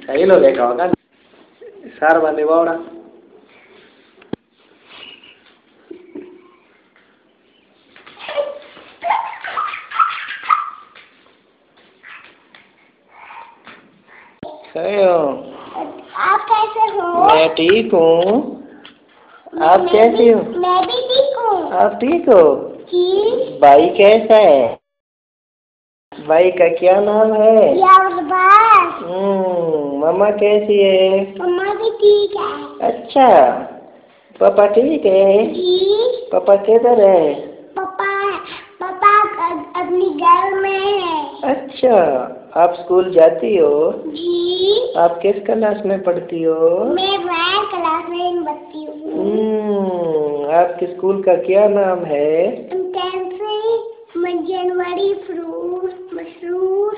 Ahí lo que acaba Sarva de ahora. आप कैसे हो? मैं ठीक हूँ। आप कैसी हो? मैं भी ठीक हूँ। आप ठीक हो? जी। भाई कैसा है? भाई का क्या नाम है? मम्मा कैसी है? मम्मा भी ठीक है। अच्छा, पापा ठीक है? जी। पापा किधर है? पापा अपनी घर में है। अच्छा, आप स्कूल जाती हो? जी। आप किस क्लास में पढ़ती हो? मैं क्लास में पढ़ती हूँ। आपके स्कूल का क्या नाम है? जनवरी फ्रूट मशरूम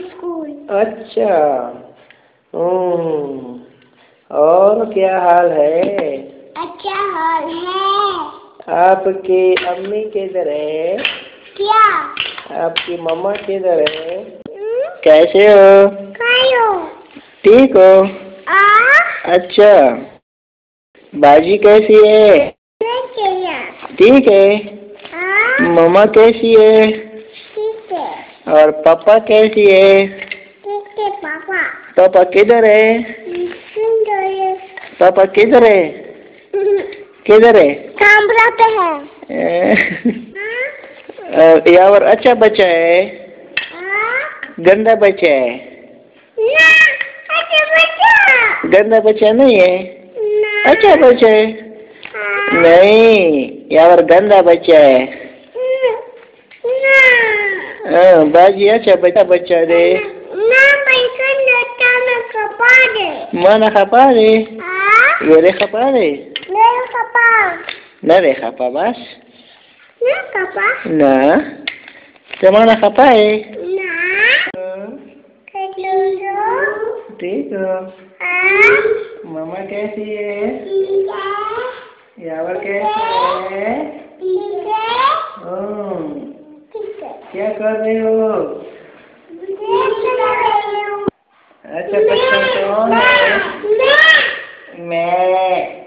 स्कूल। अच्छा। और क्या हाल है? अच्छा हाल है। आपकी अम्मी किधर है? क्या? आपकी मम्मा किधर है? कैसे हो? ठीक हो? अच्छा, बाजी कैसी है? ठीक है। मम्मा कैसी है? ठीक है। और पापा कैसी है? ठीक है पापा। पापा किधर है? पापा किधर है? किधर है? कैमरा पे है। यावर अच्छा बच्चा है? गंदा बच्चा है? अच्छा बच्चा। गंदा बच्चा नहीं है? अच्छा बच्चा है? नहीं, यावर गंदा बच्चा है। बाजी अच्छा बच्चा रे। Mana kapare? Yore kapare? Na re kapa bas? Na. Semana kapare? ठीक हो? मामा कैसी है? यावर कैसी है? क्या कर रहे हो? अच्छा बच्चा कौन है? मैं।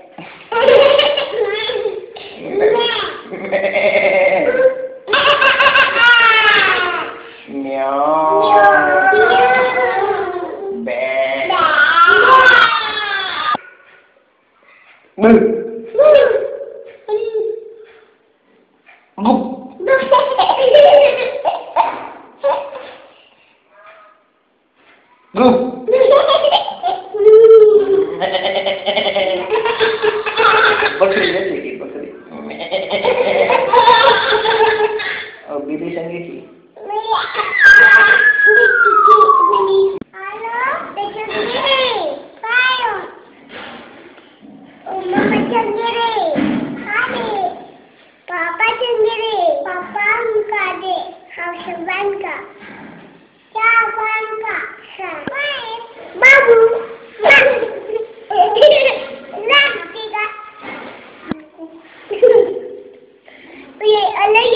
बकरी जैसी बकरी और बीड़ी संगी थी। ये अलग